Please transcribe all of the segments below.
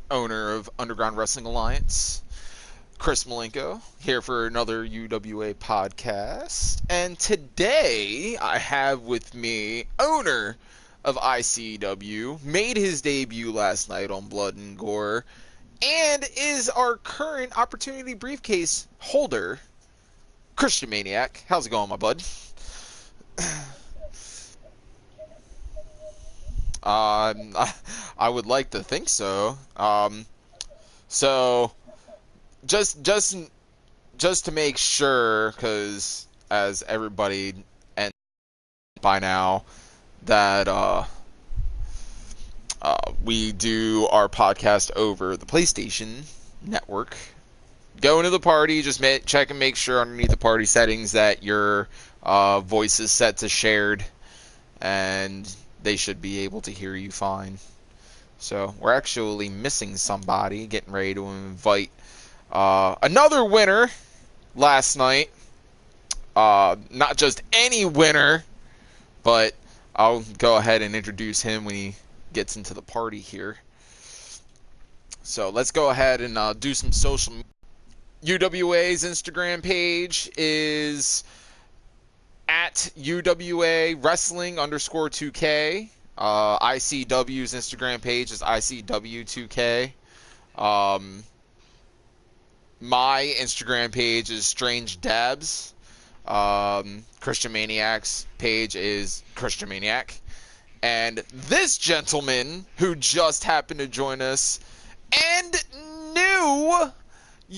owner of Underground Wrestling Alliance, Chris Malenko, here for another UWA podcast. And today I have with me owner of ICW, made his debut last night on Blood and Gore, and is our current Opportunity Briefcase holder, Christian Maniac. How's it going, my bud? I would like to think so. So just to make sure, because as everybody and by now that we do our podcast over the PlayStation Network. Go into the party, just check and make sure underneath the party settings that your voice is set to shared, and they should be able to hear you fine. So we're actually missing somebody, getting ready to invite another winner last night. Not just any winner, but I'll go ahead and introduce him when he gets into the party here. So let's go ahead and do some social media. UWA's Instagram page is at UWA Wrestling _2K. ICW's Instagram page is ICW2K. My Instagram page is Strange Dabs. Christian Maniac's page is Christian Maniac. And this gentleman who just happened to join us and new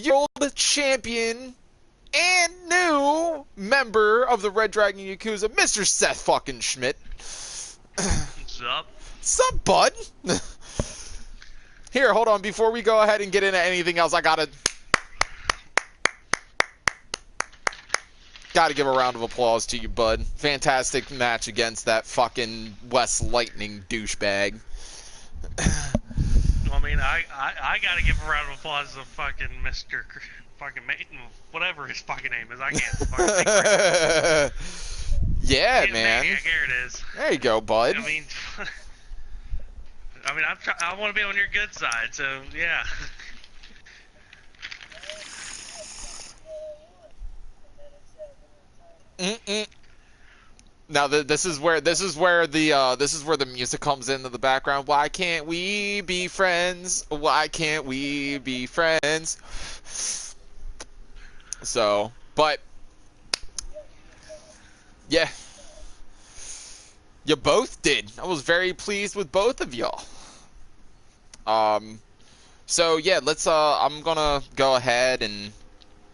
world champion and new member of the Red Dragon Yakuza, Mr. Seth fucking Schmidt. What's up? What's up, bud? Here, hold on. Before we go ahead and get into anything else, I gotta give a round of applause to you, bud. Fantastic match against that fucking West Lightning douchebag. I mean, I gotta give a round of applause to fucking Mr. fucking whatever his fucking name is. I can't fucking think right now. Yeah, man. Maniac, here it is. There you go, bud. I mean, I want to be on your good side, so yeah. Now this is where the music comes into the background. Why can't we be friends? Why can't we be friends? So, but yeah, you both did. I was very pleased with both of y'all. So yeah, let's I'm gonna go ahead and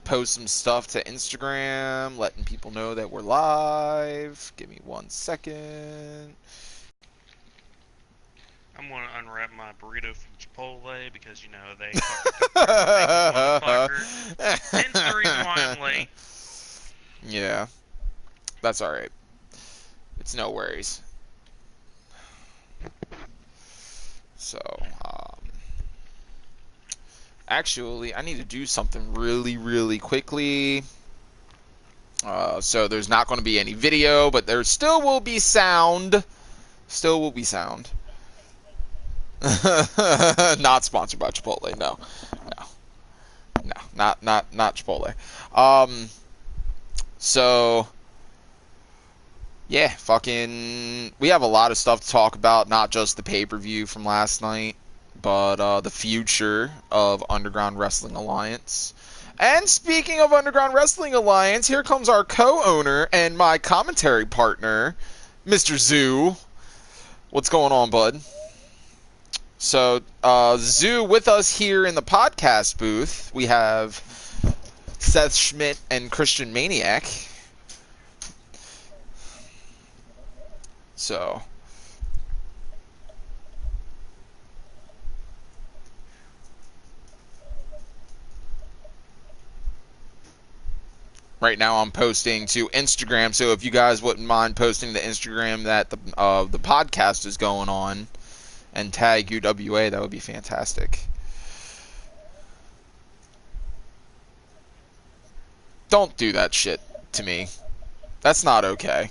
post some stuff to Instagram, letting people know that we're live. Give me 1 second. I'm gonna unwrap my burrito from Chipotle because, you know, they fucking motherfucker. Hence the reason why I'm late. Yeah, that's alright. It's no worries. So, actually, I need to do something really quickly. So there's not going to be any video, but there still will be sound. Still will be sound. Not sponsored by Chipotle. No, not Chipotle. So yeah, fucking, we have a lot of stuff to talk about. Not just the pay-per-view from last night, but the future of Underground Wrestling Alliance. And speaking of Underground Wrestling Alliance, here comes our co-owner and my commentary partner, Mr. Zoo. What's going on, bud? So, Zoo, with us here in the podcast booth, we have Seth Schmidt and Christian Maniac. So, right now I'm posting to Instagram, so if you guys wouldn't mind posting to Instagram that the podcast is going on and tag UWA, that would be fantastic. Don't do that shit to me. That's not okay.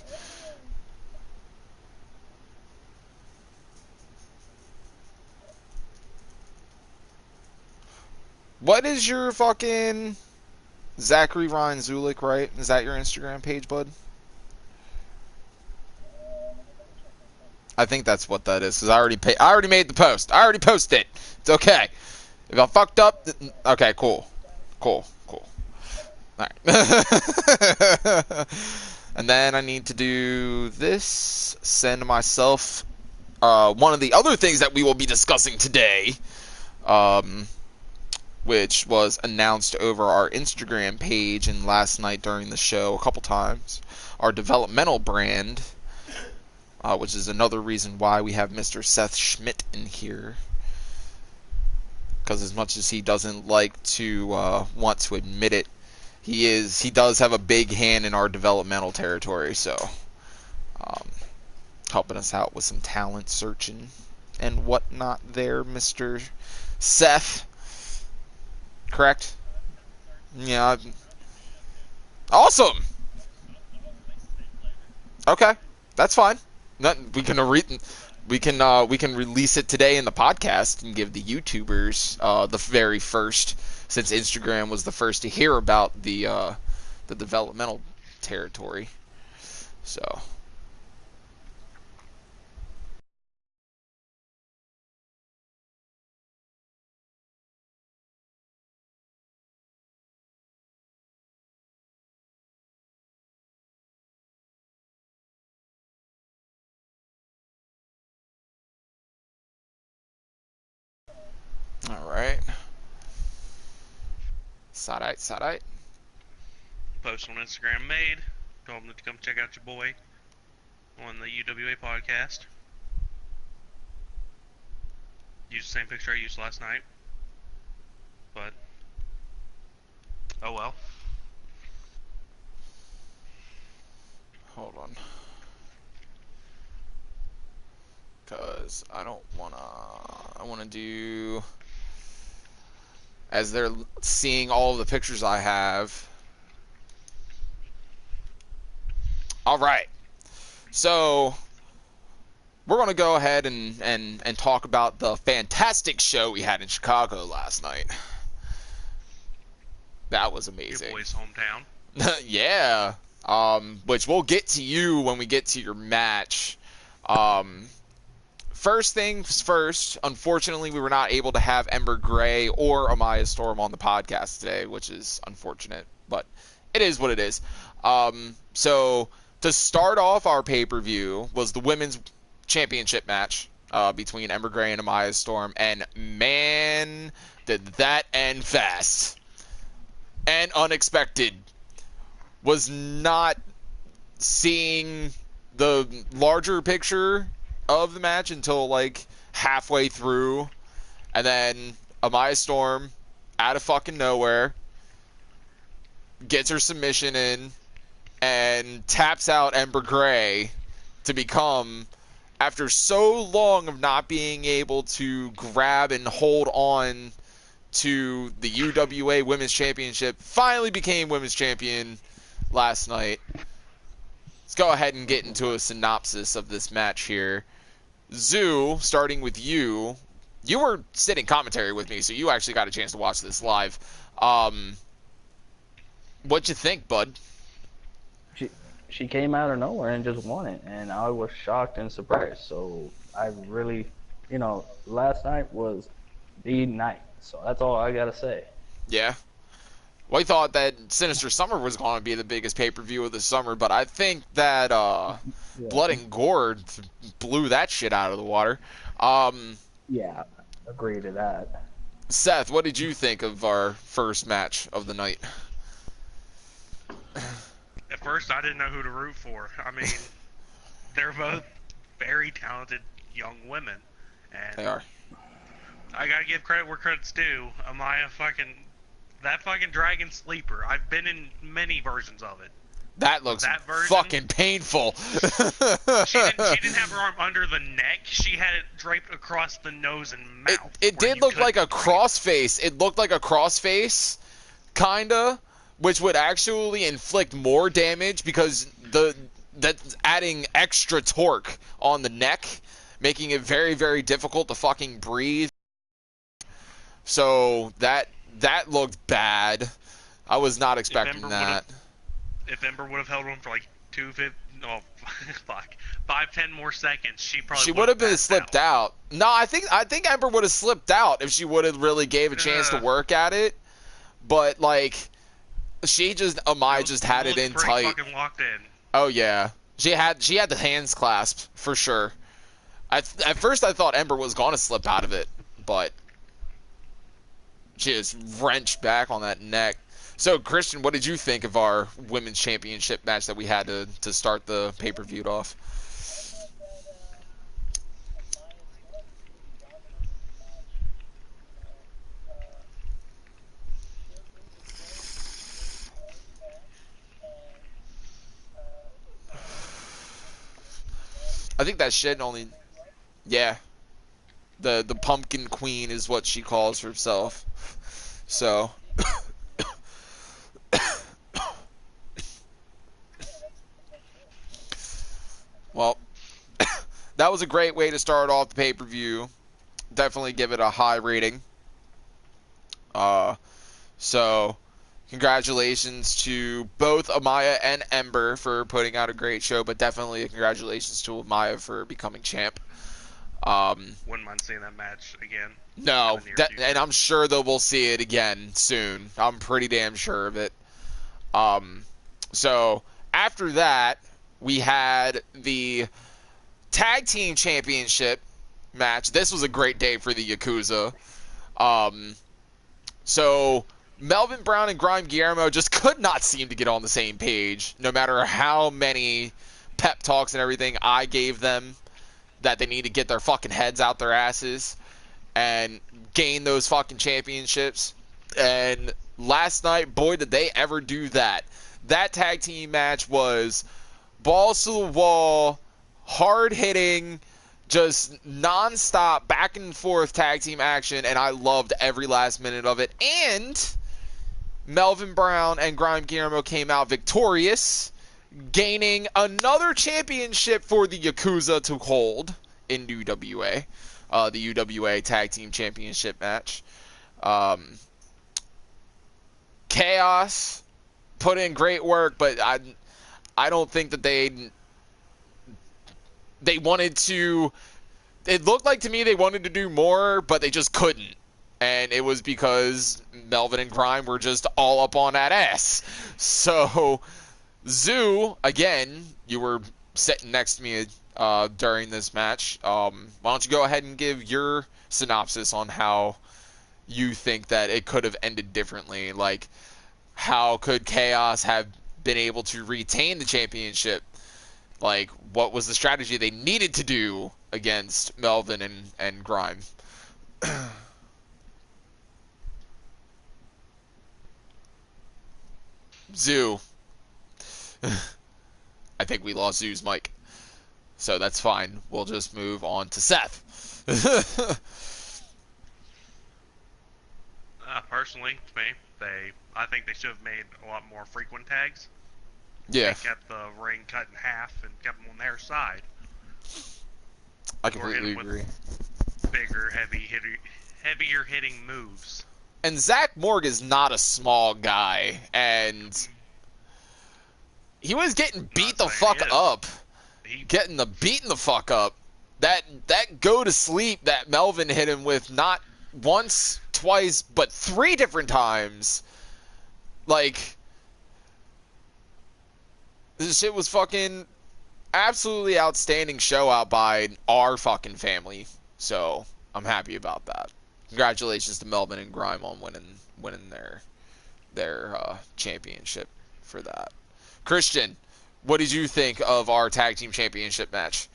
What is your fucking Zachary Ryan Zulik, right? Is that your Instagram page, bud? I think that's what that is. Cause I already made the post. I already posted it. It's okay. If I fucked up, okay, cool. Cool. Alright. And then I need to do this. Send myself one of the other things that we will be discussing today, which was announced over our Instagram page and last night during the show a couple times. Our developmental brand, which is another reason why we have Mr. Seth Schmidt in here. Because as much as he doesn't like to want to admit it, he does have a big hand in our developmental territory, so helping us out with some talent searching and whatnot there, Mr. Seth. Correct? Yeah. Awesome. Okay, that's fine. We can release it today in the podcast and give the YouTubers the very first, since Instagram was the first to hear about the developmental territory. So. All right. Side-eye. Post on Instagram made. Told them to come check out your boy on the UWA Podcast. Used the same picture I used last night. But, oh well. Hold on. Because I want to do, as they're seeing all of the pictures I have. All right. So we're going to go ahead and talk about the fantastic show we had in Chicago last night. That was amazing. Your boy's hometown. Yeah. Which we'll get to you when we get to your match. First things first, unfortunately, we were not able to have Ember Gray or Amaya Storm on the podcast today, which is unfortunate, but it is what it is. So to start off our pay-per-view was the women's championship match between Ember Gray and Amaya Storm, and man, did that end fast and unexpected. Was not seeing the larger picture of the match until like halfway through, and then Amaya Storm out of fucking nowhere gets her submission in and taps out Ember Gray to become, after so long of not being able to grab and hold on to the UWA Women's Championship, finally became Women's Champion last night. Let's go ahead and get into a synopsis of this match here. Zoo, starting with you. You were sitting commentary with me, so you actually got a chance to watch this live. What'd you think, bud? She came out of nowhere and just won it, and I was shocked and surprised. So I really, last night was the night. So that's all I gotta say. Yeah. Well, I thought that Sinister Summer was going to be the biggest pay-per-view of the summer, but I think that Blood and Gore blew that shit out of the water. Yeah, agree to that. Seth, what did you think of our first match of the night? At first, I didn't know who to root for. I mean, they're both very talented young women. And They are. I gotta give credit where credit's due. Amaya that fucking Dragon Sleeper. I've been in many versions of it. That looks fucking painful. She didn't have her arm under the neck. She had it draped across the nose and mouth. It did look like a crossface. It looked like a crossface, kinda, which would actually inflict more damage because that's adding extra torque on the neck, making it very, very difficult to fucking breathe. So that that looked bad. I was not expecting that. If Ember would have held on for like 5-10 more seconds, she probably would have been passed slipped out. No, I think Ember would have slipped out if she would have really gave a chance to work at it. But like, Amaya just had it in tight. Fucking locked in. Oh yeah, she had the hands clasped for sure. At first I thought Ember was gonna slip out of it, but she just wrenched back on that neck. So Christian, what did you think of our women's championship match that we had to start the pay-per-view off? I think that shit only, yeah. The Pumpkin Queen is what she calls herself. So, well, that was a great way to start off the pay-per-view. Definitely give it a high rating. So, congratulations to both Amaya and Ember for putting out a great show, but definitely congratulations to Amaya for becoming champ. Wouldn't mind seeing that match again. No, and I'm sure that we'll see it again soon. I'm pretty damn sure of it. So, after that, we had the Tag Team Championship match. This was a great day for the Yakuza. So, Melvin Brown and Grime Guillermo just could not seem to get on the same page, no matter how many pep talks and everything I gave them that they need to get their fucking heads out their asses and gain those fucking championships. And last night, boy, did they ever do that. That tag team match was balls to the wall, hard-hitting, just non-stop back and forth tag team action, and I loved every last minute of it. And Melvin Brown and Grime Guillermo came out victorious, gaining another championship for the Yakuza to hold in UWA, the UWA Tag Team Championship match. Chaos put in great work, but I don't think that they wanted to. It looked like to me they wanted to do more, but they just couldn't. And it was because Melvin and Grime were just all up on that ass. So, Zoo, again, you were sitting next to me during this match. Why don't you go ahead and give your synopsis on how you think that it could have ended differently? Like, how could Chaos have been able to retain the championship? Like, what was the strategy they needed to do against Melvin and Grime? Zoo. I think we lost Zoo's mic. So that's fine. We'll just move on to Seth. Personally, to me, I think they should have made a lot more frequent tags. Yeah. They kept the ring cut in half and kept them on their side. I completely agree. Bigger, heavier hitting moves. And Zach Morg is not a small guy, and he was getting beat the fuck up. Beating the fuck up. That go to sleep that Melvin hit him with not once, twice, but 3 different times. Like, this shit was fucking absolutely outstanding show out by our fucking family. So, I'm happy about that. Congratulations to Melvin and Grime on winning their championship for that. Christian, what did you think of our tag team championship match?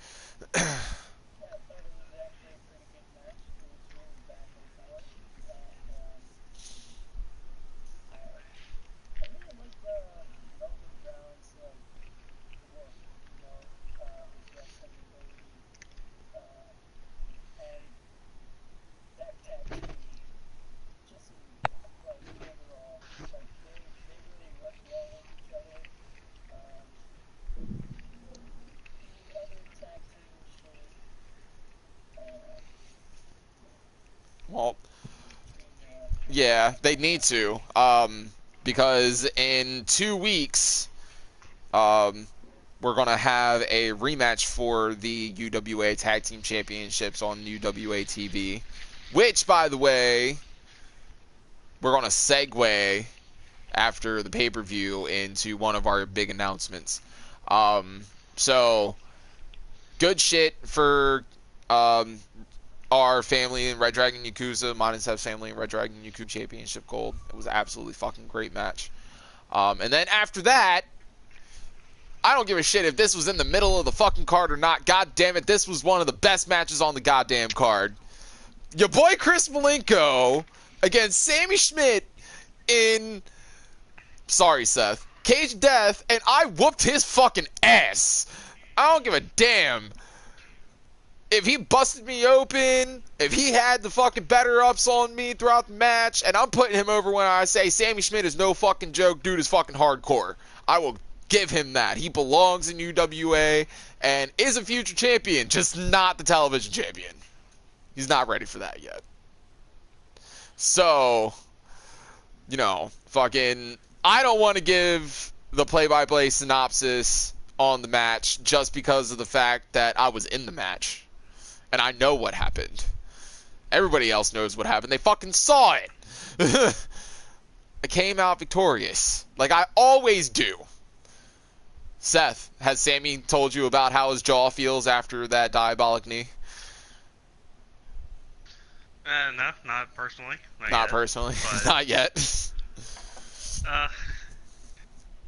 Yeah, they need to. Because in 2 weeks, we're going to have a rematch for the UWA Tag Team Championships on UWA TV. Which, by the way, we're going to segue after the pay-per-view into one of our big announcements. So, good shit for our family in Red Dragon Yakuza. Monisev's family in Red Dragon Yakuza Championship Gold. It was an absolutely fucking great match. And then after that, I don't give a shit if this was in the middle of the fucking card or not. God damn it, this was one of the best matches on the goddamn card. Your boy Chris Malenko against Sammy Schmidt in... Sorry, Seth. Cage Death, and I whooped his fucking ass. I don't give a damn. If he busted me open, if he had the fucking better ups on me throughout the match, and I'm putting him over when I say Sammy Schmidt is no fucking joke, dude is fucking hardcore. I will give him that. He belongs in UWA and is a future champion, just not the television champion. He's not ready for that yet. So, you know, fucking, I don't want to give the play-by-play synopsis on the match just because of the fact that I was in the match. And I know what happened. Everybody else knows what happened. They fucking saw it. I came out victorious. Like I always do. Seth, has Sammy told you about how his jaw feels after that diabolic knee? No, not personally. Not yet, personally. but, Not yet.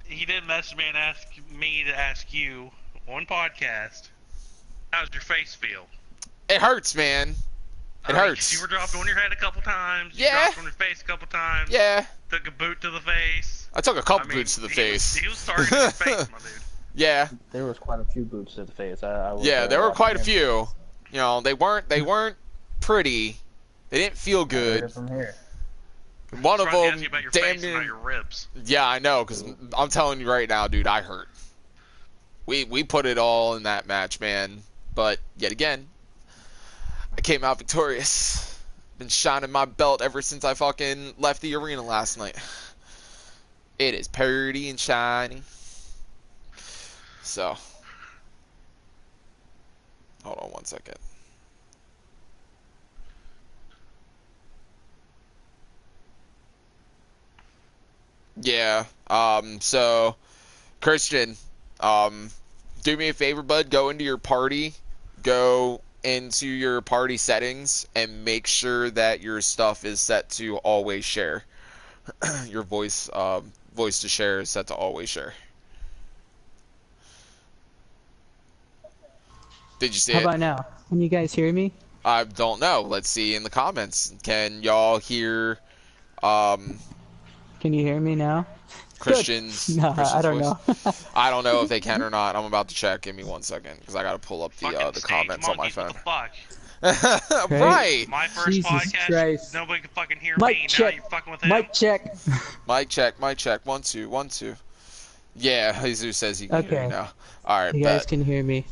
He did message me and ask me to ask you on podcast, how's your face feel? It hurts, man. It hurts. You were dropped on your head a couple times. You Yeah. dropped on your face a couple times. Yeah. Took a boot to the face. I took a couple boots to the face. He was starting in your face, my dude. Yeah. There was quite a few boots to the face. I was, Yeah, there were quite a watching few. You know, they weren't pretty. They didn't feel him. I heard good. it from here. One of Trying to ask them, you about your damn face and near. not your ribs. Yeah, I know, because I'm telling you right now, dude, I hurt. We put it all in that match, man. But yet again, I came out victorious. Been shining my belt ever since I fucking left the arena last night. It is pretty and shiny. So, hold on one second. Yeah, so, Christian, do me a favor, bud, go into your party, go into your party settings, and make sure that your stuff is set to always share. Your voice to share is set to always share. Did you see How it? about now? Can you guys hear me? I don't know. Let's see in the comments. Can y'all hear, Can you hear me now? Christian's No, I don't voice? know. I don't know if they can or not. I'm about to check. Give me 1 second, because I gotta pull up the Fucking comments on my stage phone. monkeys, what the fuck? Right. My first Jesus podcast, Christ. nobody could fucking hear Mic me. check. Now you're fucking with him. Mic check. Mic check. Mic check. 1 2 1 2. Yeah, Jesus says he can hear Okay. you now. All right, You guys bet. can hear me.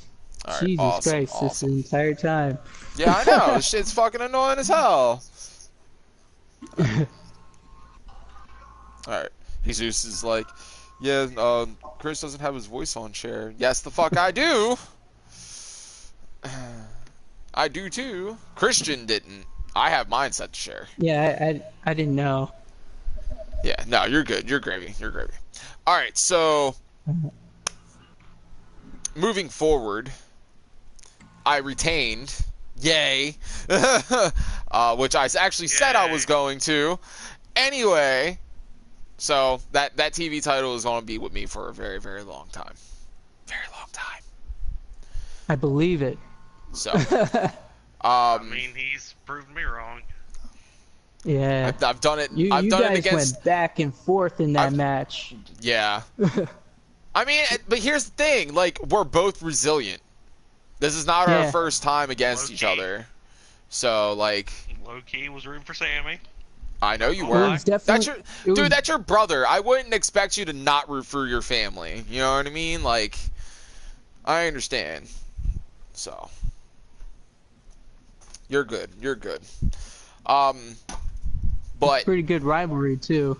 All right, Jesus awesome, Christ, awesome. this entire time. Yeah, I know. This shit's fucking annoying as hell. All right. Jesus is like, yeah, Chris doesn't have his voice on share. Yes, the fuck I do. I do too. Christian didn't. I have mine set to share. Yeah, I didn't know. Yeah, no, you're good. You're gravy. You're gravy. All right, so moving forward, I retained. Yay. Which I actually said I was going to. Anyway, so that TV title is going to be with me for a very, very long time. Very long time. I believe it. So, I mean, he's proven me wrong. Yeah. I've done it. You I've done guys it against. went back and forth in that match. Yeah. I mean, but here's the thing. Like, we're both resilient. This is not our Yeah. first time against each Low-key. other. So, like, Low key was rooting for Sammy. I know you It were. was definitely- Dude, that's your brother. I wouldn't expect you to not root for your family. You know what I mean? Like, I understand. So, you're good. You're good. But Pretty good rivalry too.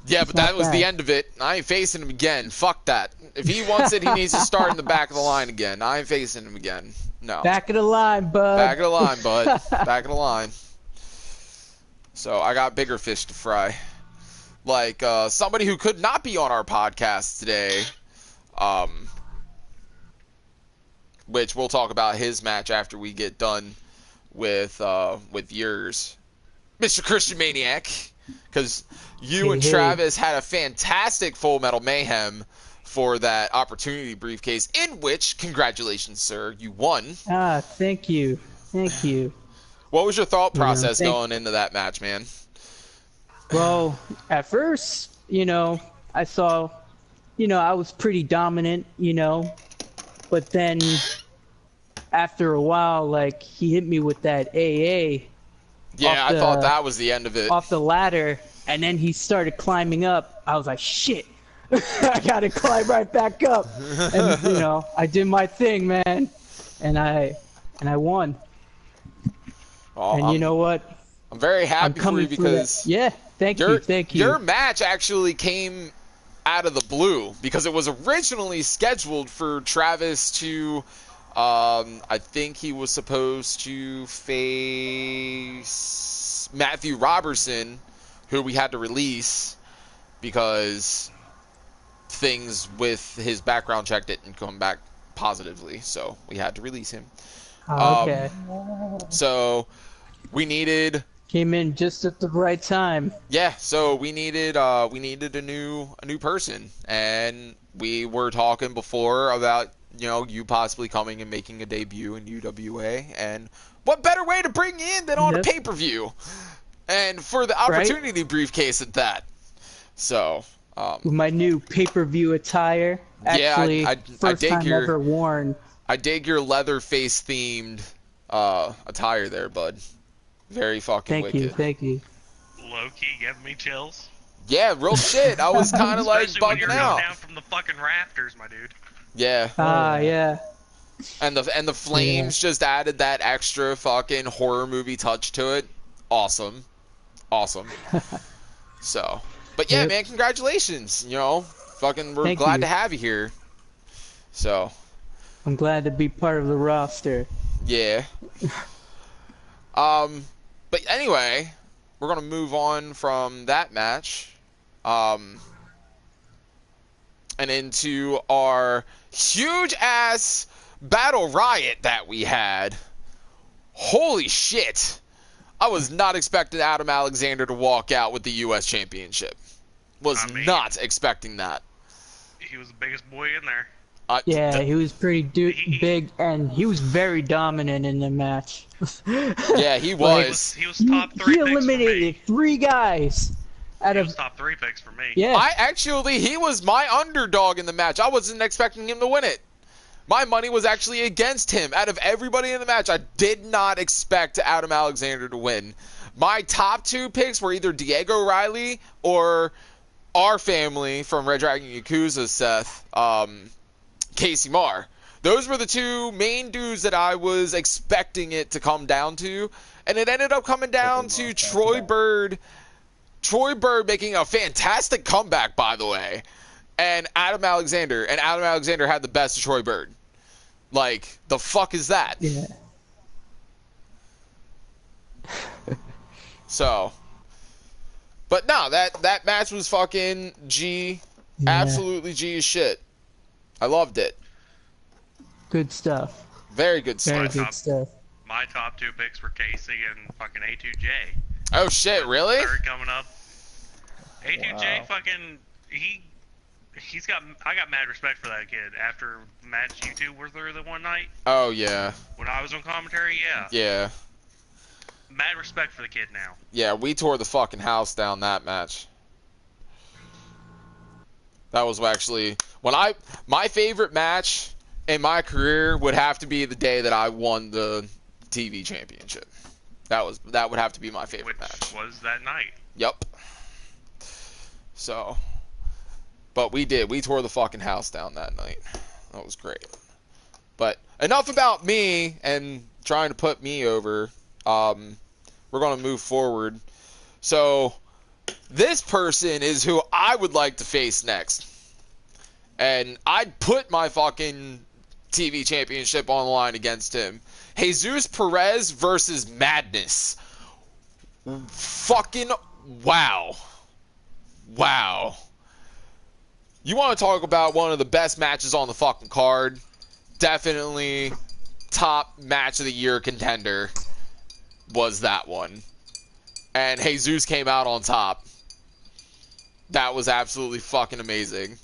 yeah, It's but that not was the bad. end of it. I ain't facing him again. Fuck that. If he wants it, he needs to start in the back of the line again. I ain't facing him again. No. Back of the line, bud. Back of the line, bud. Back of the line. So I got bigger fish to fry. Like somebody who could not be on our podcast today, which we'll talk about his match after we get done with yours, Mr. Christian Maniac, because you and Hey. Travis had a fantastic Full Metal Mayhem for that opportunity briefcase, in which, congratulations, sir, you won. Ah, thank you. Thank you. What was your thought You know, process thank- going into that match, man? Well, at first, I saw, I was pretty dominant, but then after a while, like, he hit me with that AA Yeah, off I thought the- that was the end of it. off the ladder, and then he started climbing up. I was like, shit, I gotta climb right back up. And, I did my thing, man, and I won. Oh, And you know what? I'm very I'm happy for you coming through that. because Yeah, thank you. your match actually came out of the blue because it was originally scheduled for Travis to, I think he was supposed to face Matthew Robertson, who we had to release because things with his background check didn't come back positively, so we had to release him. Okay. So we needed. Came in just at the right time. Yeah, so we needed a new person, and we were talking before about you possibly coming and making a debut in UWA, and what better way to bring you in than on a Yep. pay-per-view, and for the opportunity briefcase at that. So With my new pay-per-view attire. Yeah, Actually, I first dig time your- ever worn. I dig your leather face themed attire there, bud. Very fucking wicked. Thank you. Low key giving me chills. Yeah, real shit. I was kind of like Especially when you're bugging going out. down from the fucking rafters, my dude. Yeah. Yeah. And the flames just added that extra fucking horror movie touch to it. Awesome. So, but yeah, Yep. man, congratulations. Fucking we're Thank glad you. to have you here. So, I'm glad to be part of the roster. yeah. But anyway, we're gonna move on from that match, and into our huge ass battle riot that we had. Holy shit! I was not expecting Adam Alexander to walk out with the U.S. Championship. Was I mean- not expecting that. He was the biggest boy in there. Yeah, he was pretty big, and he was very dominant in the match. Yeah, he He was. was, he was top three He picks eliminated for me. 3 guys out He of was top 3 picks for me. yeah. He was my underdog in the match. I wasn't expecting him to win it. My money was actually against him. Out of everybody in the match, I did not expect Adam Alexander to win. My top 2 picks were either Diego Riley or our family from Red Dragon Yakuza, Seth, Casey Marr. Those were the 2 main dudes that I was expecting it to come down to, and it ended up coming down to Troy Bird. Troy Bird making a fantastic comeback, by the way, and Adam Alexander. And Adam Alexander had the best of Troy Bird. Like, the fuck is that? Yeah. So, but no, that match was fucking G, Yeah. absolutely G as shit. I loved it. Good stuff. Very good Very stuff. good stuff. My top 2 picks were Casey and fucking A2J. Oh shit, really? Third coming up. A2J Wow. fucking I got mad respect for that kid after the match you two were through the one night Oh yeah, when I was on commentary. Yeah, yeah, mad respect for the kid now. yeah. We tore the fucking house down that match. That was actually my favorite match in my career would have to be the day that I won the TV championship. That would have to be my favorite Which match. was that night. Yep. So, but we tore the fucking house down that night. That was great. But enough about me and trying to put me over. We're gonna move forward. So this person is who I would like to face next. And I'd put my fucking TV championship on the line against him. Jesus Perez versus Madness. Fucking wow. Wow. You want to talk about one of the best matches on the fucking card? Definitely top match of the year contender was that one. And Jesus came out on top. That was absolutely fucking amazing.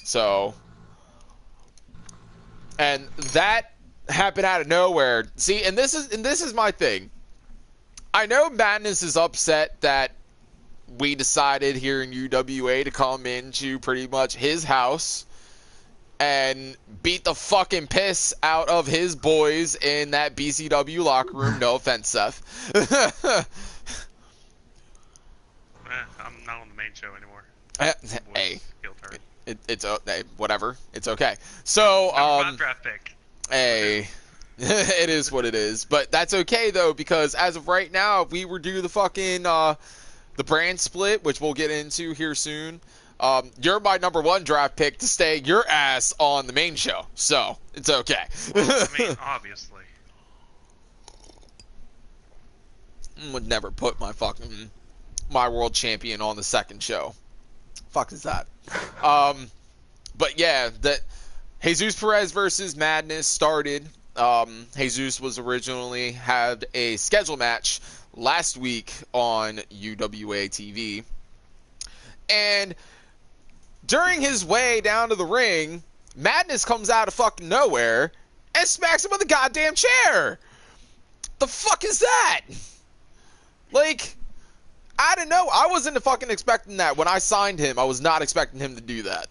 So, and that happened out of nowhere. See, and this is my thing. I know Madness is upset that we decided here in UWA to come into pretty much his house and beat the fucking piss out of his boys in that BCW locker room. No offense, Seth. I'm not on the main show anymore. Hey. Heel turn. It's hey, whatever. It's okay. So, My draft pick. hey, it is what it is. But that's okay though, because as of right now, if we were due the fucking the brand split, which we'll get into here soon, you're my number one draft pick to stay your ass on the main show. So it's okay. Well, I mean, obviously. Would never put my world champion on the second show. Fuck is that? But yeah, that Jesus Perez versus Madness started. Jesus was originally had a schedule match last week on UWA TV, and during his way down to the ring, Madness comes out of fucking nowhere and smacks him with a goddamn chair. The fuck is that? Like, I don't know. I wasn't fucking expecting that. When I signed him, I was not expecting him to do that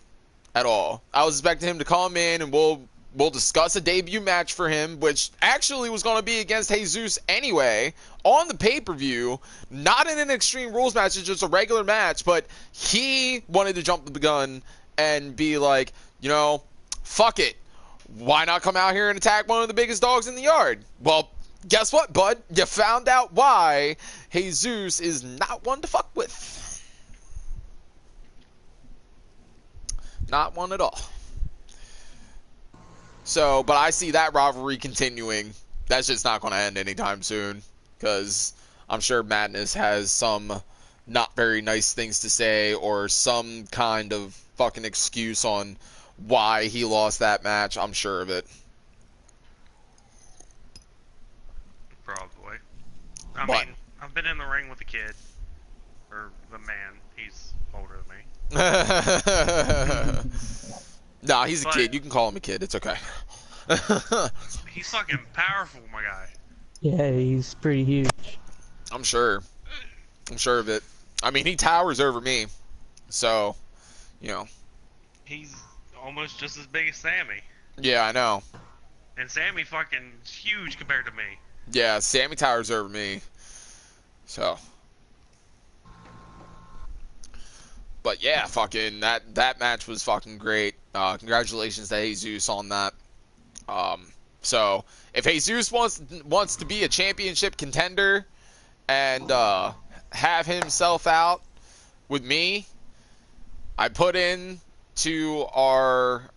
at all. I was expecting him to come in and we'll discuss a debut match for him, which actually was going to be against Jesus anyway, on the pay-per-view, not in an Extreme Rules match, it's just a regular match, but he wanted to jump the gun and be like, you know, fuck it. Why not come out here and attack one of the biggest dogs in the yard? Well, guess what, bud? You found out why Jesus is not one to fuck with. Not one at all. So, but I see that rivalry continuing. That's just not going to end anytime soon, because I'm sure Madness has some not very nice things to say or some kind of fucking excuse on why he lost that match. I'm sure of it. Probably. I mean, I've been in the ring with the kid. Or the man. He's older than me. Nah, he's a kid. You can call him a kid. It's okay. He's fucking powerful, my guy. Yeah, he's pretty huge. I'm sure. I'm sure of it. I mean, he towers over me. So, you know. He's almost just as big as Sammy. Yeah, I know. And Sammy fucking huge compared to me. Yeah, Sammy towers over me. So. But yeah, fucking that match was fucking great. Congratulations to Jesus on that. So if Jesus wants to be a championship contender and have himself out with me, I put in to our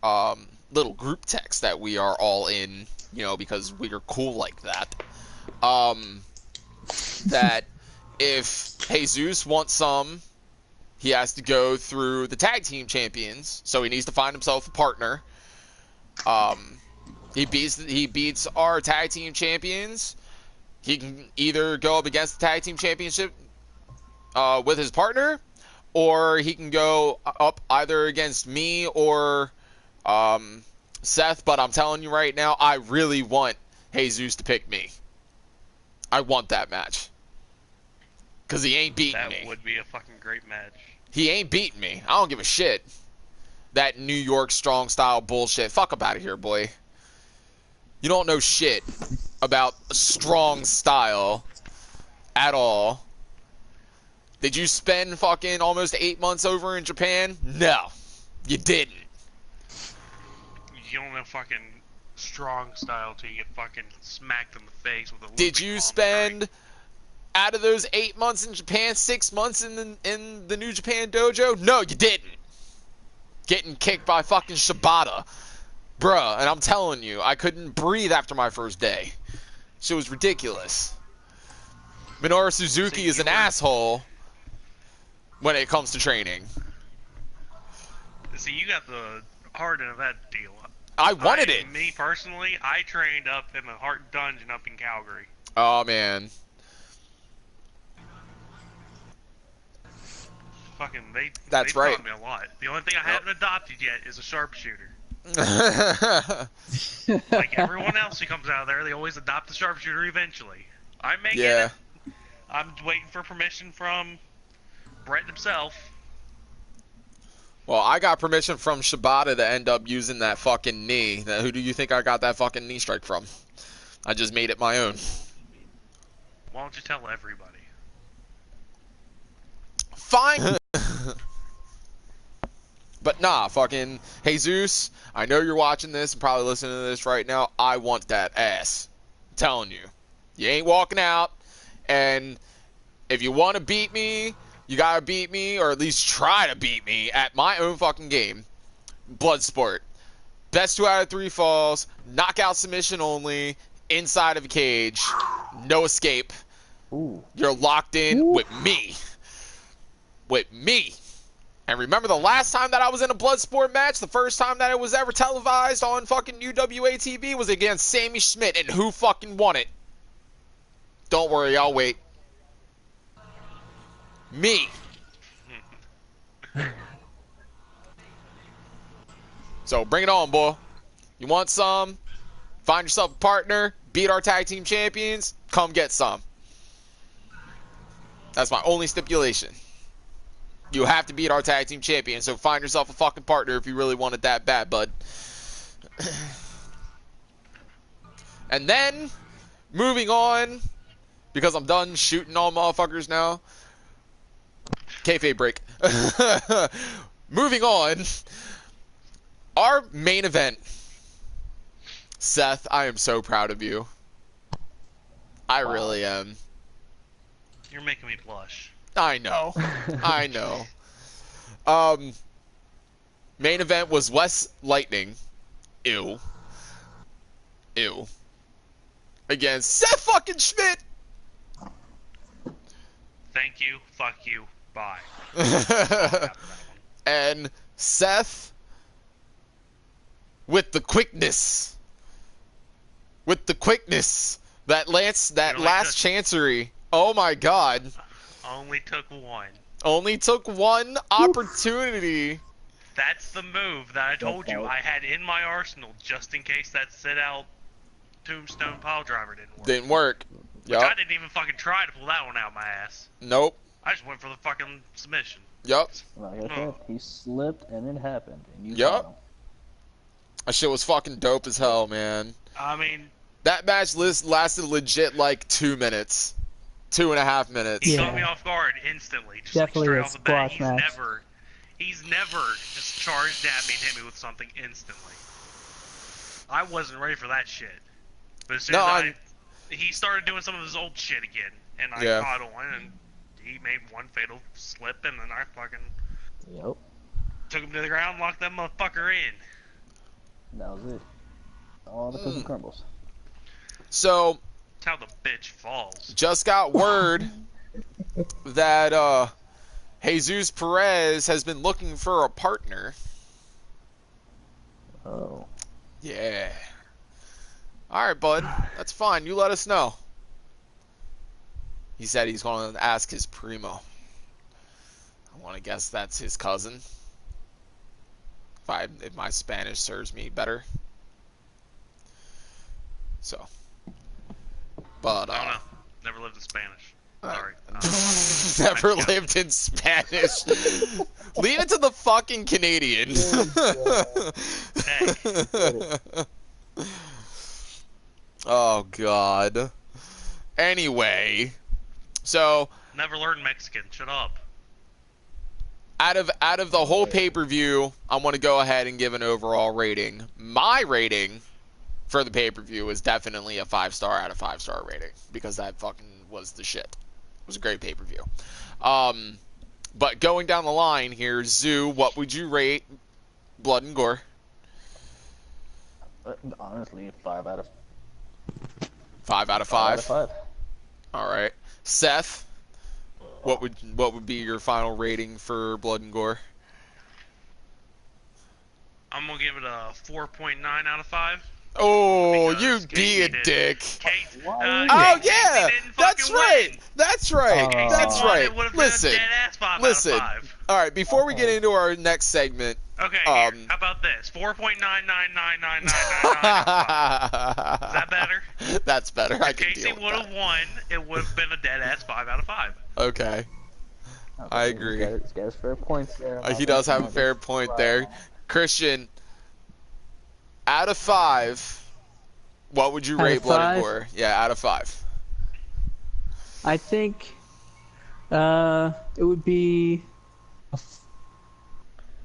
little group text that we are all in, you know, because we are cool like that. That if Jesus wants some, he has to go through the tag team champions, so he needs to find himself a partner. He beats our tag team champions. He can either go up against the tag team championship with his partner, or he can go up either against me or Seth. But I'm telling you right now, I really want Jesus to pick me. I want that match. Because he ain't beating me. That would be a fucking great match. He ain't beating me. I don't give a shit. That New York strong style bullshit. Fuck up out of here, boy. You don't know shit about strong style at all. Did you spend fucking almost 8 months over in Japan? No, you didn't. You don't know fucking strong style till you get fucking smacked in the face with a Did you spend out of those 8 months in Japan, 6 months in the New Japan dojo? No, you didn't. Getting kicked by fucking Shibata. Bruh, and I'm telling you, I couldn't breathe after my first day. Shit was ridiculous. Minoru Suzuki is an asshole when it comes to training. See, you got the hard end of that deal. I wanted it. Me personally, I trained up in the Heart Dungeon up in Calgary. Oh, man. Fucking, they That's taught right. me a lot. The only thing I haven't adopted yet is a sharpshooter. Like everyone else who comes out of there, they always adopt the sharpshooter eventually. I may get it. I'm waiting for permission from Brett himself. Well, I got permission from Shibata to end up using that fucking knee. Now, who do you think I got that fucking knee strike from? I just made it my own. Why don't you tell everybody? Fine. But nah, fucking Jesus, I know you're watching this and probably listening to this right now. I want that ass. I'm telling you. You ain't walking out. And if you want to beat me, you gotta beat me, or at least try to beat me at my own fucking game. Bloodsport. Best 2 out of 3 falls, knockout submission only, inside of a cage, no escape. Ooh. You're locked in with me. With me. And remember the last time that I was in a Bloodsport match, the first time that it was ever televised on fucking UWA TV was against Sammy Schmidt, and who fucking won it? Don't worry, I'll wait. Me. So bring it on, boy. You want some? Find yourself a partner. Beat our tag team champions. Come get some. That's my only stipulation. You have to beat our tag team champions, so find yourself a fucking partner if you really want it that bad, bud. And then, moving on, because I'm done shooting all motherfuckers now. Kayfabe break. Moving on, our main event. Seth, I am so proud of you. I really am. You're making me blush. I know. I know. Main event was Wes Lightning. Ew. Against Seth fucking Schmidt. Thank you. Fuck you. Bye. And Seth with the quickness. That last chancery. Oh my god. Only took one. Only took one opportunity. That's the move that I told you I had in my arsenal just in case that sit-out tombstone pile driver didn't work. Didn't work. Which I didn't even fucking try to pull that one out of my ass. Nope. I just went for the fucking submission. Yup. Like I said, he slipped and it happened. And you Yup. That shit was fucking dope as hell, man. I mean, that match lasted legit like 2 minutes. 2.5 minutes. He caught me off guard instantly. Just Definitely like a straight off the bat. squash He's never just charged at me and hit me with something instantly. I wasn't ready for that shit. But as soon as he started doing some of his old shit again, and I caught on, and he made one fatal slip, and then I fucking took him to the ground, locked that motherfucker in. That was it. All the cookie crumbles. So, that's how the bitch falls. Just got word that Jesus Perez has been looking for a partner. Oh. Yeah. Alright, bud. That's fine. You let us know. He said he's going to ask his primo. I want to guess that's his cousin. If my Spanish serves me better. So. But, I don't know. Never lived in Spanish. Sorry. Never lived in Spanish. Leave it to the fucking Canadian. Oh, God. Anyway. So. Never learned Mexican. Shut up. Out of the whole pay-per-view, I want to go ahead and give an overall rating. My rating for the pay-per-view is definitely a 5-star out of 5-star rating, because that fucking was the shit. was a great pay-per-view. But going down the line here, Zoo, what would you rate Blood and Gore? Honestly, 5 out of 5 out of 5. 5. All right, Seth, what would be your final rating for Blood and Gore? I'm gonna give it a 4.9 out of 5. Oh, Because you be a Casey dick. Oh yeah, that's right. That's right. Oh. That's right. Listen. Listen. All right, before we get into our next segment. Okay, here, how about this? 4.9999999. Is that better? That's better. I If can Casey deal with would have won, it would have been a dead ass 5 out of 5. Okay. I agree. He's got his fair points there. He does have a fair point there. Christian, out of 5, what would you rate Blood and Gore? Yeah, out of 5. I think it would be a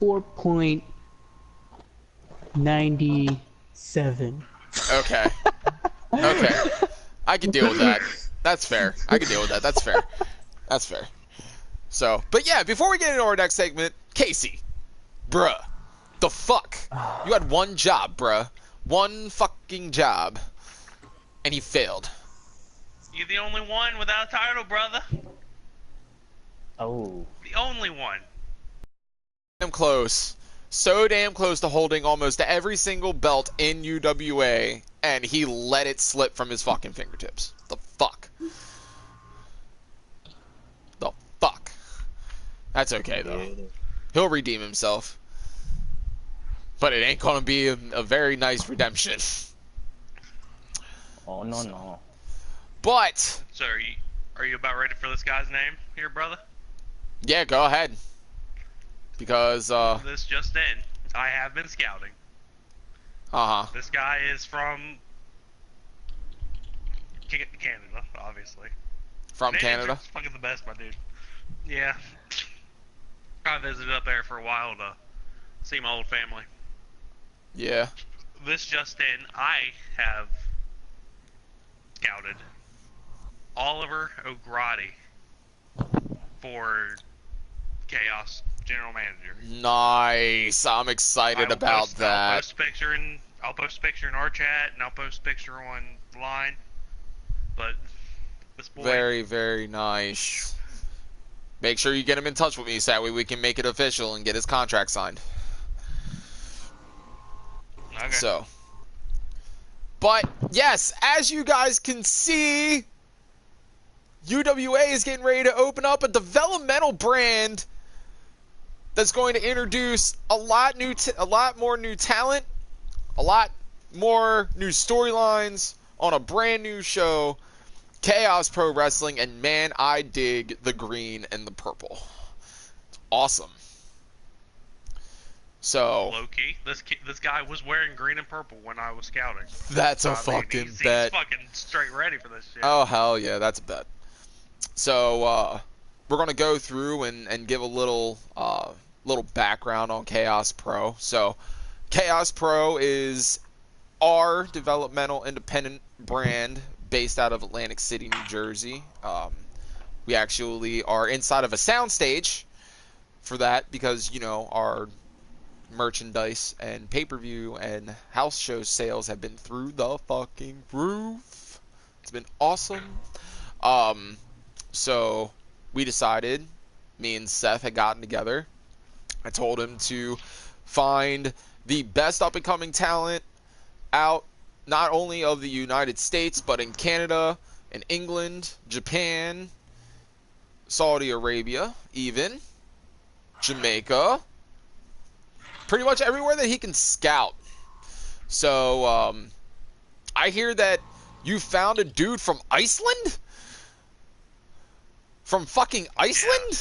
4.97. Okay. Okay. I can deal with that. That's fair. I can deal with that. That's fair. That's fair. So, but yeah, before we get into our next segment, Casey, bruh, the fuck? You had one job, bruh. One fucking job. And he failed. You're the only one without a title, brother. Oh. The only one. Damn close. So damn close to holding almost every single belt in UWA, and he let it slip from his fucking fingertips. The fuck? The fuck? That's okay, though. He'll redeem himself. But it ain't gonna be a very nice redemption. Oh, no. But so are you about ready for this guy's name here, brother? Yeah, go ahead. Because this just in, I have been scouting. This guy is from Canada, obviously. From Canada? It's fucking the best, my dude. Yeah. I visited up there for a while to see my old family. Yeah. This just in, I have scouted Oliver O'Grady for Chaos General Manager. Nice. I'm excited about that. I'll post a picture in our chat, and I'll post a picture online. But this boy, very, very nice. Make sure you get him in touch with me so that way we can make it official and get his contract signed. Okay. So, but yes, as you guys can see, UWA is getting ready to open up a developmental brand that's going to introduce a lot more new talent, a lot more new storylines on a brand new show, Chaos Pro Wrestling, and man, I dig the green and the purple. It's awesome. So low key, this guy was wearing green and purple when I was scouting. That's a fucking bet. He's fucking straight ready for this shit. Oh hell yeah, that's a bet. So we're gonna go through and give a little background on Chaos Pro. So Chaos Pro is our developmental independent brand based out of Atlantic City, New Jersey. We actually are inside of a soundstage for that because, you know, our merchandise and pay-per-view and house show sales have been through the fucking roof. It's been awesome. So we decided, me and Seth had gotten together. I told him to find the best up-and-coming talent out, not only of the United States, but in Canada, in England, Japan, Saudi Arabia, even, Jamaica, pretty much everywhere that he can scout. So, I hear that you found a dude from Iceland? From fucking Iceland? Yeah.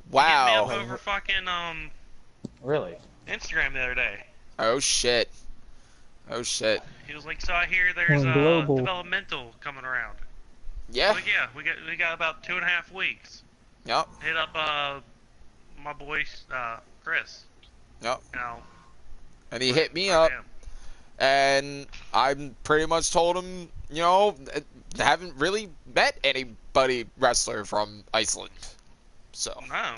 Wow. He hit me up over fucking, Really? Instagram the other day. Oh, shit. Oh, shit. He was like, so I hear there's a developmental coming around. Yeah. Like, yeah, we got about 2.5 weeks. Yep. Hit up my boy Chris. Yep. You know, And he hit me up, and I pretty much told him, you know, haven't really met anybody wrestler from Iceland. So No.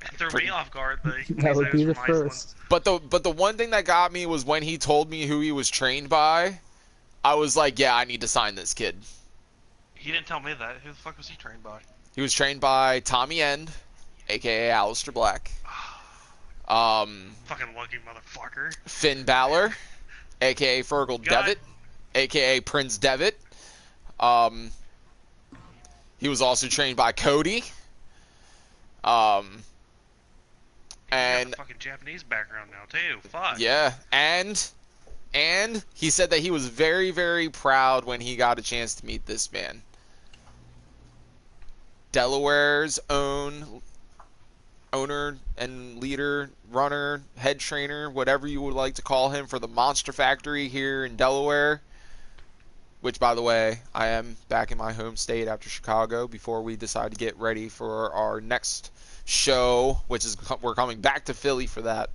It threw me off guard. That would be the first. But the one thing that got me was when he told me who he was trained by. I was like, yeah, I need to sign this kid. He didn't tell me that. Who the fuck was he trained by? He was trained by Tommy End, aka Aleister Black. Fucking lucky motherfucker. Finn Balor, aka Fergal Devitt, aka Prince Devitt. He was also trained by Cody. And got a fucking Japanese background now too. Fuck. Yeah, and he said that he was very, very proud when he got a chance to meet this man. Delaware's own owner and leader, runner, head trainer, whatever you would like to call him, for the Monster Factory here in Delaware. Which, by the way, I am back in my home state after Chicago before we decide to get ready for our next show, which is we're coming back to Philly for that.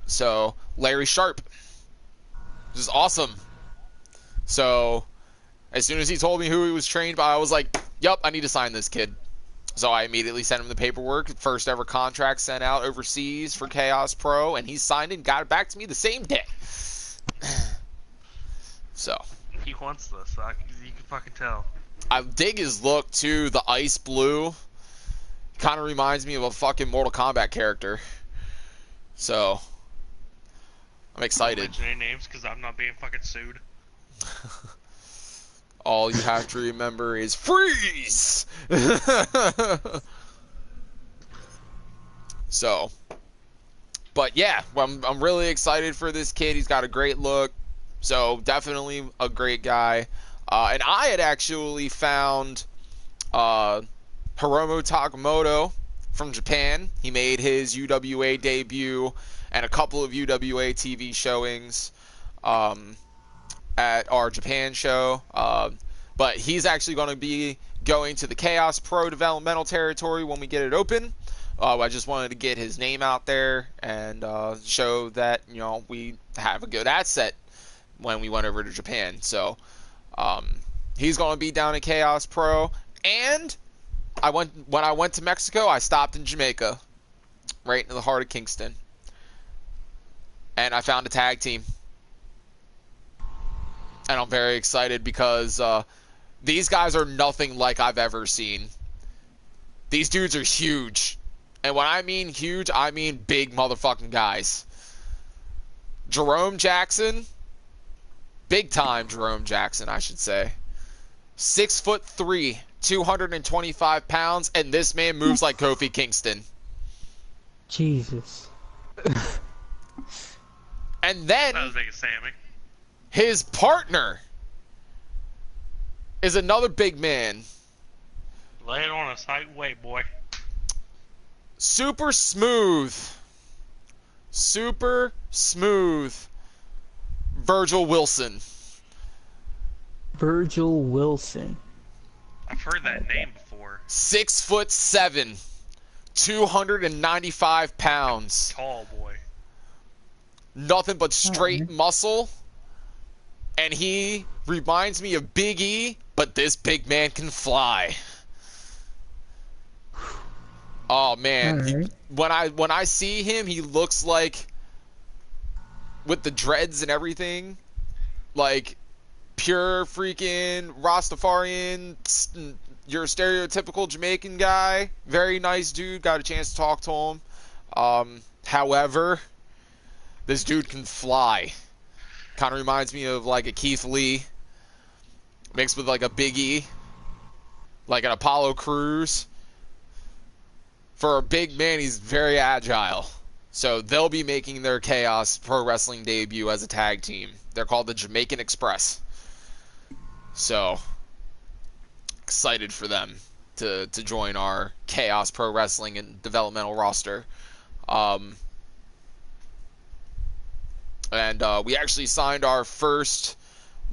So Larry Sharp, this is awesome. So as soon as he told me who he was trained by, I was like, "Yup, I need to sign this kid." So I immediately sent him the paperwork, first ever contract sent out overseas for Chaos Pro, and he signed it and got it back to me the same day. So he wants this. You can fucking tell. I dig his look too. The ice blue kind of reminds me of a fucking Mortal Kombat character. So I'm excited. Don't mention any names because I'm not being fucking sued. All you have to remember is freeze. So, but yeah, I'm really excited for this kid. He's got a great look. So definitely a great guy. And I had actually found Hiromu Takamoto from Japan. He made his UWA debut and a couple of UWA TV showings at our Japan show. But he's actually going to be going to the Chaos Pro developmental territory when we get it open. I just wanted to get his name out there and show that, you know, we have a good asset when we went over to Japan. So he's going to be down in Chaos Pro. And when I went to Mexico, I stopped in Jamaica, right in the heart of Kingston. And I found a tag team. And I'm very excited because these guys are nothing like I've ever seen. These dudes are huge. And when I mean huge, I mean big motherfucking guys. Jerome Jackson, big time Jerome Jackson, I should say. 6'3", 225 pounds, and this man moves like Kofi Kingston. Jesus. And then That was big as Sammy. his partner is another big man. Lay it on us, height and weight, boy. Super smooth. Virgil Wilson. Virgil Wilson. I've heard that name before. 6'7", 295 pounds. Tall boy. Nothing but straight muscle. And he reminds me of Big E, but this big man can fly. Oh man, Alright. when I see him, he looks like, with the dreads and everything, like pure freaking Rastafarian, your stereotypical Jamaican guy. Very nice dude, got a chance to talk to him. However, this dude can fly. Kind of reminds me of like a Keith Lee mixed with like a Big E, like an Apollo Crews. For a big man, he's very agile. So they'll be making their Chaos Pro Wrestling debut as a tag team. They're called the Jamaican Express. So excited for them to join our Chaos Pro Wrestling and developmental roster. And we actually signed our first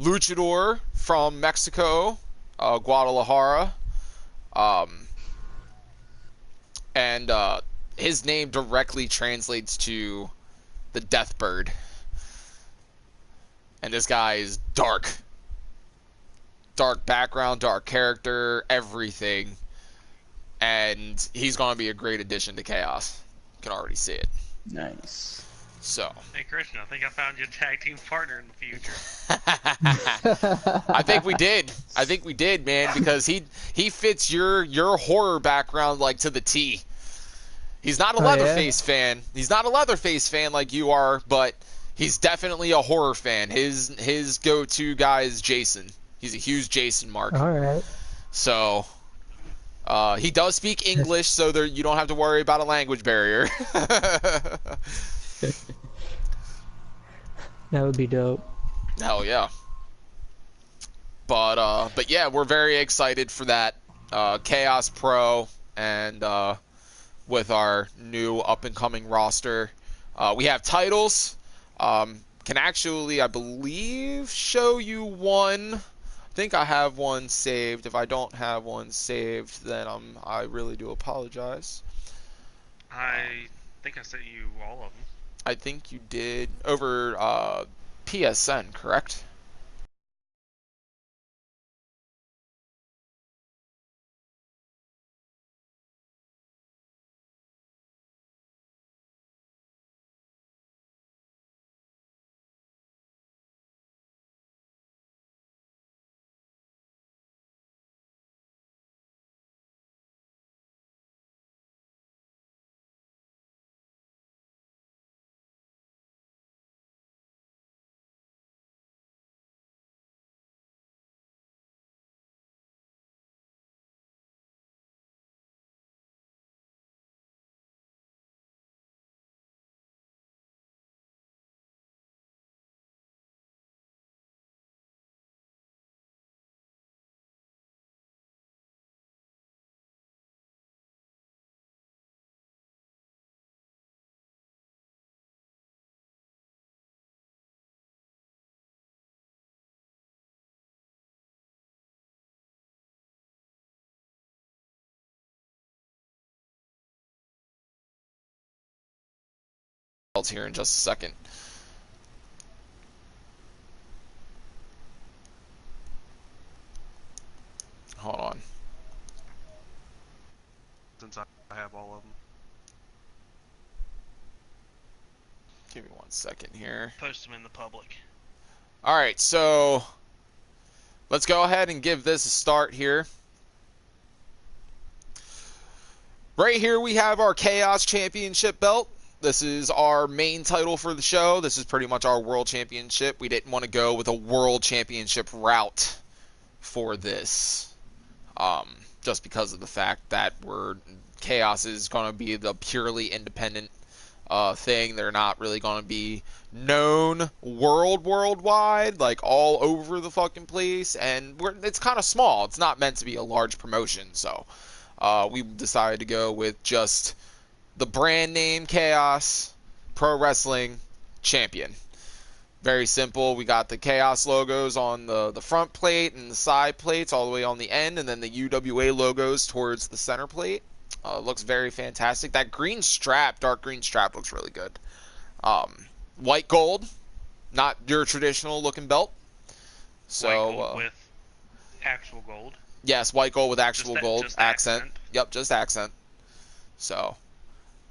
luchador from Mexico, Guadalajara. And his name directly translates to the Death Bird. And this guy is dark. dark background, dark character, everything. And he's going to be a great addition to Chaos. You can already see it. Nice. So. Hey, Christian, I think I found you a tag team partner in the future. I think we did. Man, because he fits your horror background like to the T. He's not a Leatherface fan. He's not a Leatherface fan like you are, but he's definitely a horror fan. His go-to guy is Jason. He's a huge Jason mark. All right. So he does speak English, so you don't have to worry about a language barrier. That would be dope. Hell yeah. But yeah, we're very excited for that Chaos Pro and with our new up and coming roster. We have titles. Can actually, I believe, show you one. I think I have one saved. If I don't have one saved, then I really do apologize. I think I sent you all of them. I think you did over PSN, correct? Here in just a second. Hold on. Since I have all of them. Give me 1 second here. Post them in the public. All right, so let's go ahead and give this a start here. Right here we have our Chaos Championship belt. This is our main title for the show. This is pretty much our World Championship. We didn't want to go with a World Championship route for this. Just because of the fact that Chaos is going to be the purely independent thing. They're not really going to be known worldwide, like all over the fucking place. And it's kind of small. It's not meant to be a large promotion. So we decided to go with just the brand name Chaos Pro Wrestling Champion. Very simple. We got the Chaos logos on the front plate and the side plates all the way on the end, and then the UWA logos towards the center plate. Looks very fantastic. That green strap, dark green strap, looks really good. White gold, not your traditional looking belt. So white gold with actual gold. Yes, white gold with actual gold. Just accent. Yep, just accent. So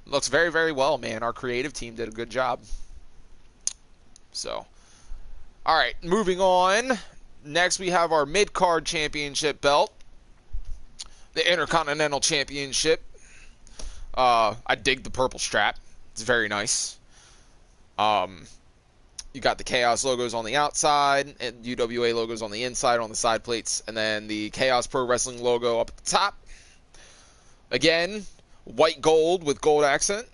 looks very, very well, man. Our creative team did a good job. So, all right, moving on. Next, we have our mid-card championship belt, the Intercontinental Championship. I dig the purple strap. It's very nice. You got the Chaos logos on the outside and UWA logos on the inside on the side plates, and then the Chaos Pro Wrestling logo up at the top. Again, white gold with gold accent.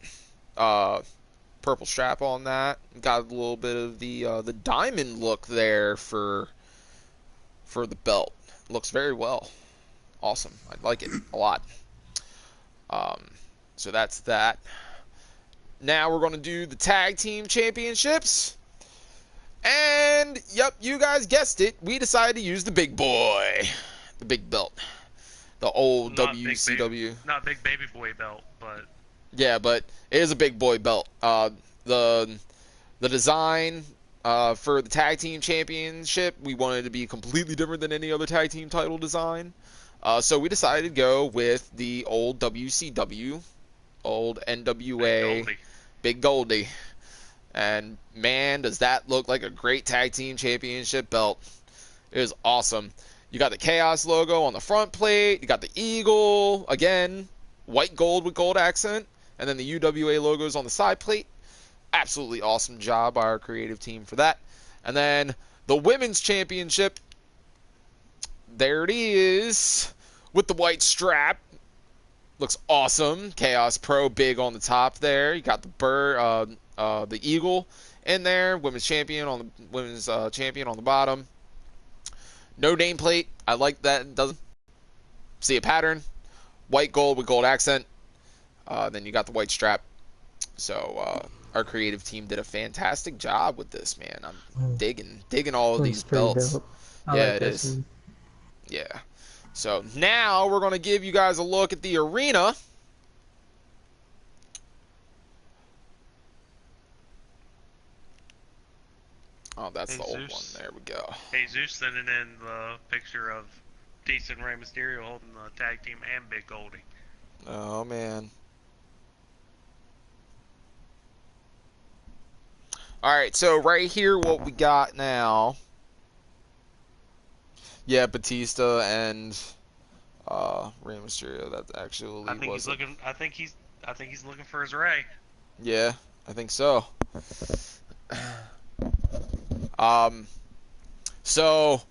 Purple strap on that. Got a little bit of the diamond look there for the belt. Looks very well. Awesome. I like it a lot. So that's that. Now we're going to do the tag team championships. And, yep, you guys guessed it. We decided to use the big boy. The big belt. The old Not WCW. Not big baby boy belt, but... Yeah, but it is a big boy belt. The design For the tag team championship, we wanted it to be completely different than any other tag team title design. So we decided to go with the old WCW, old NWA, Big Goldie. And man, does that look like a great tag team championship belt. It was awesome. You got the Chaos logo on the front plate. You got the eagle, again, white gold with gold accent. And then the UWA logos on the side plate. Absolutely awesome job by our creative team for that. And then the women's championship, there it is with the white strap. Looks awesome. Chaos Pro big on the top there. You got the bird, the eagle in there. Women's champion on the bottom. No nameplate. I like that. It doesn't see a pattern. White gold with gold accent. Then you got the white strap. So our creative team did a fantastic job with this, man. I'm digging all of these belts. Yeah, like it is. One. Yeah. So now we're going to give you guys a look at the arena. Oh, that's the old one. There we go. Jesus sending in the picture of Decent Rey Mysterio holding the tag team and Big Goldie. Oh, man. All right, so right here, what we got now. Yeah, Batista and Rey Mysterio. That actually I think wasn't. I think he's looking for his Rey. Yeah, I think so. So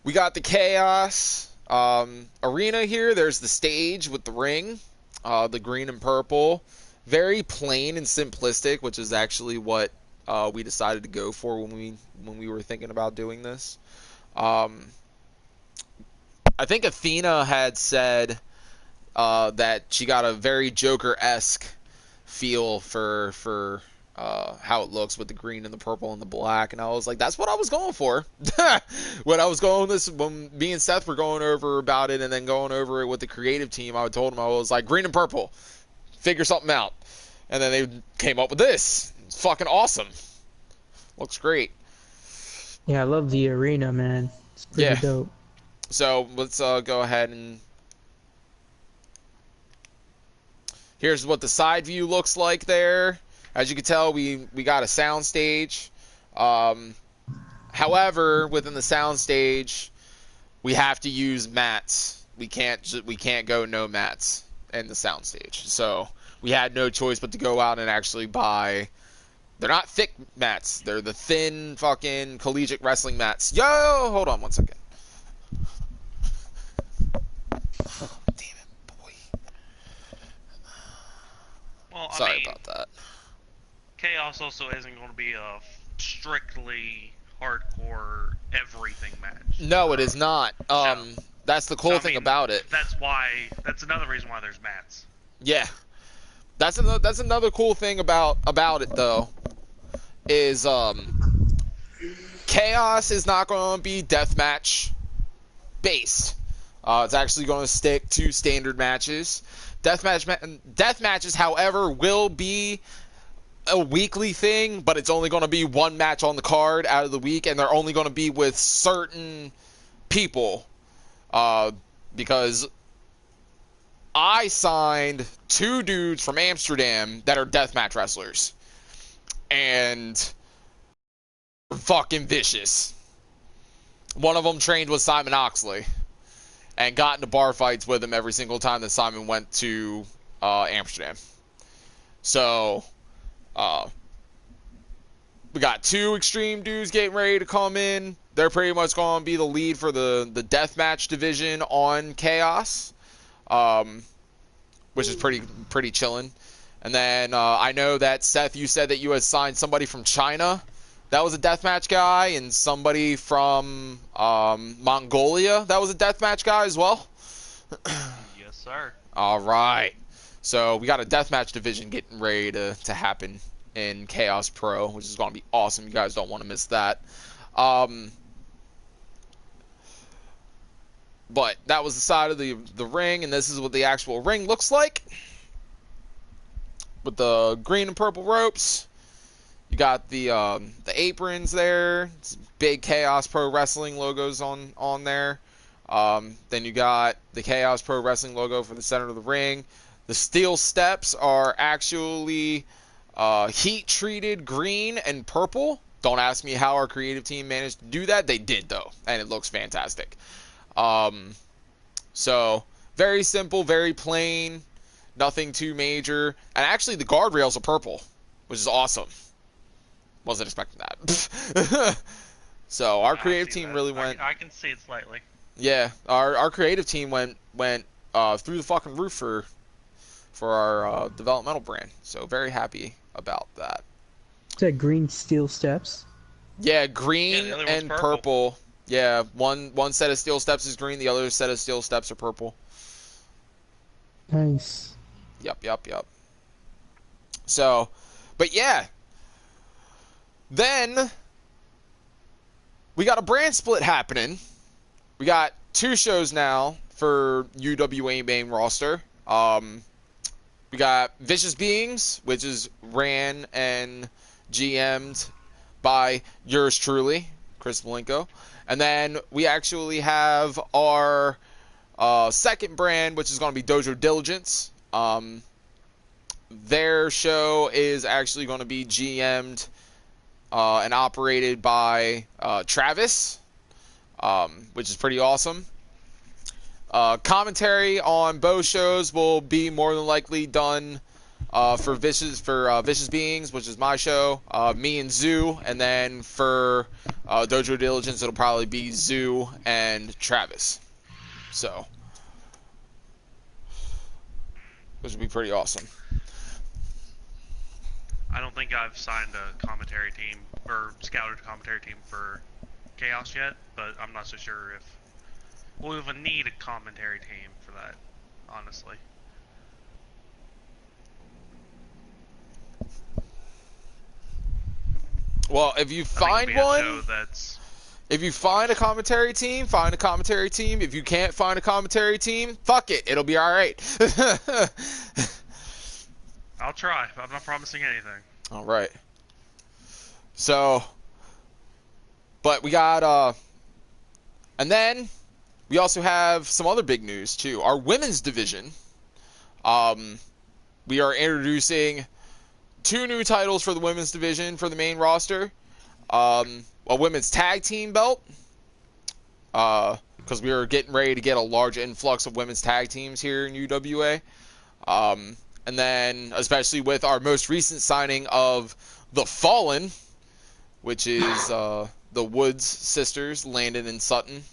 we got the Chaos arena here. There's the stage with the ring, the green and purple. Very plain and simplistic, which is actually what we decided to go for when we were thinking about doing this. I think Athena had said that she got a very Joker-esque feel for how it looks with the green and the purple and the black, and I was like, that's what I was going for. When me and Seth were going over about it and then going over it with the creative team, I told them, I was like, green and purple, figure something out. And then they came up with this. It's fucking awesome. Looks great. Yeah, I love the arena, man. It's pretty dope. So let's go ahead and here's what the side view looks like there. As you can tell, we got a sound stage. However, within the sound stage, we have to use mats. We can't go no mats in the sound stage. So we had no choice but to go out and actually buy. They're not thick mats. They're the thin fucking collegiate wrestling mats. Yo, hold on one second. Oh, damn it, boy. Well, Sorry about that. Chaos also isn't going to be a strictly hardcore everything match. No, it is not. No. That's the cool thing about it. That's another reason why there's mats. Yeah. That's another cool thing about it though. Is Chaos is not going to be deathmatch based. It's actually going to stick to standard matches. Death matches, however, will be a weekly thing, but it's only going to be one match on the card out of the week, and they're only going to be with certain people. Because I signed 2 dudes from Amsterdam that are deathmatch wrestlers. And fucking vicious. One of them trained with Simon Oxley and got into bar fights with him every single time that Simon went to Amsterdam. So we got 2 extreme dudes getting ready to come in. They're pretty much going to be the lead for the deathmatch division on Chaos, which is pretty chillin'. And then I know that, Seth, you said that you had signed somebody from China. That was a deathmatch guy, and somebody from Mongolia. That was a deathmatch guy as well. Yes, sir. All right. So we got a deathmatch division getting ready to happen in Chaos Pro, which is going to be awesome. You guys don't want to miss that. But that was the side of the ring, and this is what the actual ring looks like. With the green and purple ropes. You got the aprons there. It's big Chaos Pro Wrestling logos on there. Then you got the Chaos Pro Wrestling logo for the center of the ring. The steel steps are actually heat-treated green and purple. Don't ask me how our creative team managed to do that. They did, though, and it looks fantastic. So, very simple, very plain, nothing too major. And actually, the guardrails are purple, which is awesome. Wasn't expecting that. So, our creative team really went... I can see it slightly. Yeah, our creative team went through the fucking roof for our developmental brand. So very happy about that. Is that green steel steps? Yeah, green and purple. Yeah, one set of steel steps is green, the other set of steel steps are purple. Nice. Yep. So, but yeah. Then we got a brand split happening. We got 2 shows now for UWA main roster. We got Vicious Beings, which is ran and GM'd by yours truly, Chris Malenko. And then we actually have our second brand, which is going to be Dojo Diligence. Their show is actually going to be GM'd and operated by Travis, which is pretty awesome. Commentary on both shows will be more than likely done for Vicious Beings, which is my show, me and Zoo, and then for Dojo Diligence it'll probably be Zoo and Travis. So, which would be pretty awesome. I don't think I've signed a commentary team or scouted a commentary team for Chaos yet, but I'm not so sure if we'll even need a commentary team for that, honestly. Well, if you find one, if you find a commentary team, find a commentary team. If you can't find a commentary team, fuck it, it'll be all right. I'll try. I'm not promising anything. All right. So, but we got and then we also have some other big news too. Our women's division. We are introducing 2 new titles for the women's division for the main roster. A women's tag team belt. Because we are getting ready to get a large influx of women's tag teams here in UWA. And then, especially with our most recent signing of The Fallen, which is the Woods sisters, Landon and Sutton,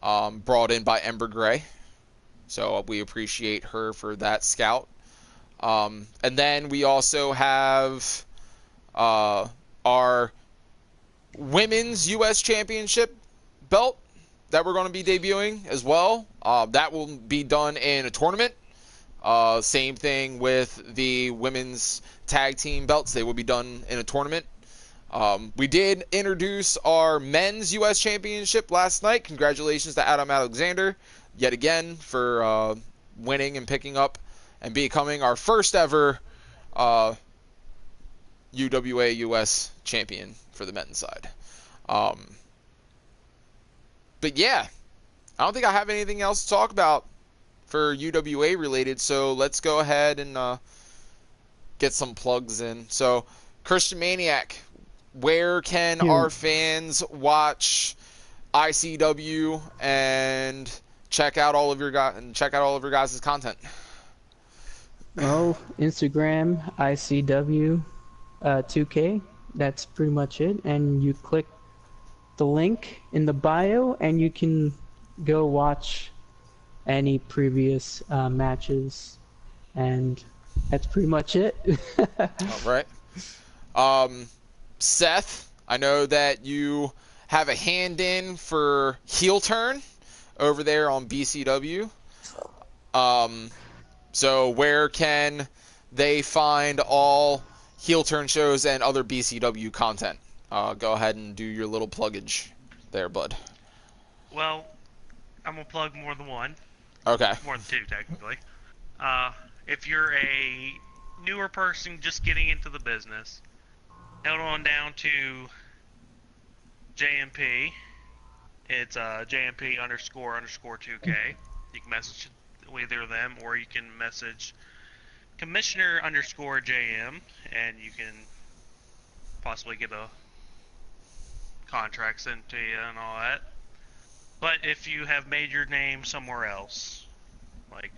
brought in by Ember Gray. So we appreciate her for that scout. And then we also have our women's U.S. Championship belt that we're going to be debuting as well. That will be done in a tournament. Same thing with the women's tag team belts. They will be done in a tournament. We did introduce our men's U.S. Championship last night. Congratulations to Adam Alexander yet again for winning and picking up and becoming our first ever UWA U.S. champion for the men's side. But yeah, I don't think I have anything else to talk about for UWA related, so let's go ahead and get some plugs in. So, Christian Maniac, where can our fans watch ICW and check out all of your guys' content? Oh, Instagram, ICW 2K. That's pretty much it. And you click the link in the bio, and you can go watch any previous matches. And that's pretty much it. All right. Seth, I know that you have a hand in for Heel Turn over there on BCW. So where can they find all Heel Turn shows and other BCW content? Go ahead and do your little pluggage there, bud. Well, I'm going to plug more than one. Okay. More than 2, technically. If you're a newer person just getting into the business, Head on down to JMP. It's JMP __2K. You can message either of them, or you can message Commissioner _JM, and you can possibly get a contract sent to you and all that. But if you have made your name somewhere else, like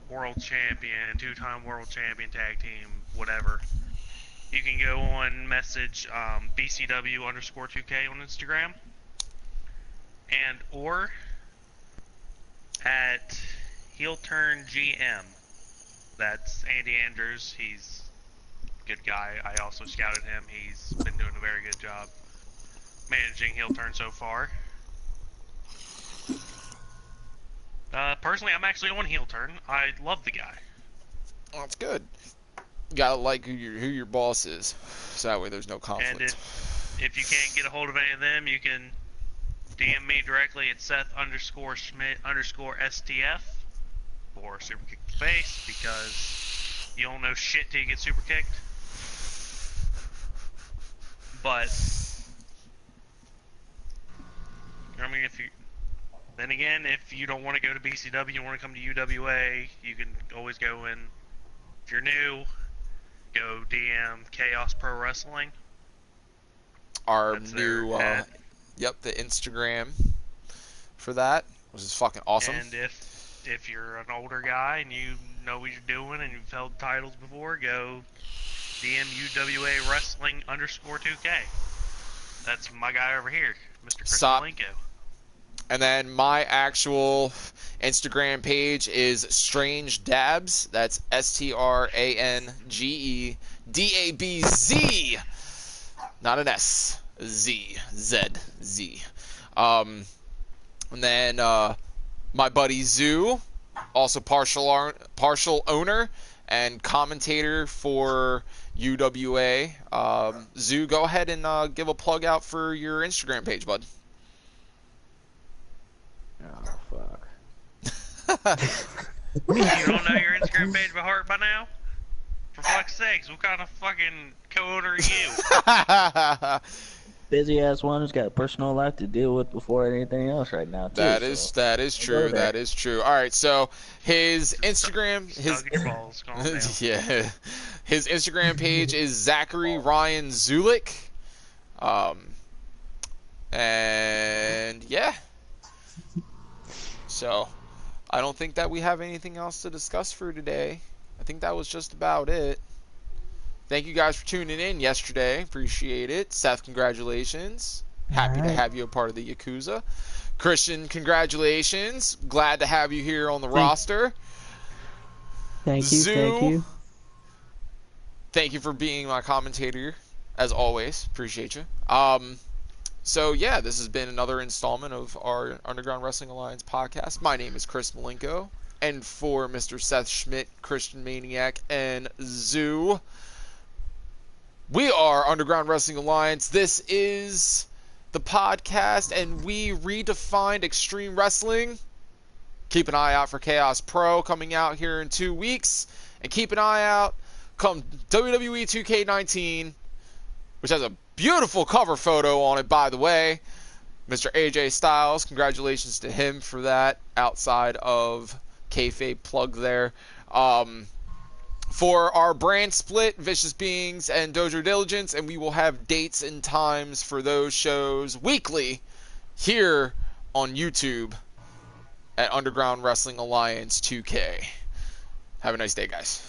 world champion, 2-time world champion tag team, whatever, you can go on message BCW _2K on Instagram, and or at Heel Turn GM. That's Andy Andrews. He's a good guy. I also scouted him. He's been doing a very good job managing Heel Turn so far. Personally, I'm actually on Heel Turn. I love the guy. Well, that's good. You gotta like who your boss is, so that way there's no conflict. And if you can't get a hold of any of them, you can DM me directly at Seth _Schmidt _STF or Super Kick the Face, because you don't know shit till you get super kicked. But I mean, if you don't want to go to BCW, you want to come to UWA, you can always go in. If you're new, go DM Chaos Pro Wrestling. Our That's new, the Instagram for that, which is fucking awesome. And if you're an older guy and you know what you're doing and you've held titles before, go DM UWA Wrestling _2K. That's my guy over here, Mr. Chris Malenko. And then my actual Instagram page is Strange Dabs. That's STRANGEDABZ. Not an S. Z. And then my buddy Zoo, also partial owner and commentator for UWA. Zoo, go ahead and give a plug out for your Instagram page, bud. Oh, fuck. You don't know your Instagram page by heart by now? For fuck's sakes, what kind of fucking co-owner are you? Busy ass one who's got a personal life to deal with before anything else right now, too. That is true. That is true. All right, so his Instagram, his Instagram page is Zachary Ryan Zulik. And yeah. So, I don't think that we have anything else to discuss for today. I think that was just about it. Thank you guys for tuning in yesterday. Appreciate it. Seth, congratulations. Happy to have you a part of the Yakuza. Christian, congratulations. Glad to have you here on the roster. Thank you. Zoo, thank you. Thank you for being my commentator, as always. Appreciate you. So, yeah, this has been another installment of our Underground Wrestling Alliance podcast. My name is Chris Malenko. And for Mr. Seth Schmidt, Christian Maniac, and Zoo, we are Underground Wrestling Alliance. This is the podcast, and we redefined extreme wrestling. Keep an eye out for Chaos Pro coming out here in 2 weeks. And keep an eye out come WWE 2K19, which has a beautiful cover photo on it, by the way. Mr. AJ Styles, congratulations to him for that, outside of kayfabe plug there. For our brand split, Vicious Beings and Dojo Diligence, and we will have dates and times for those shows weekly here on YouTube at Underground Wrestling Alliance 2K. Have a nice day, guys.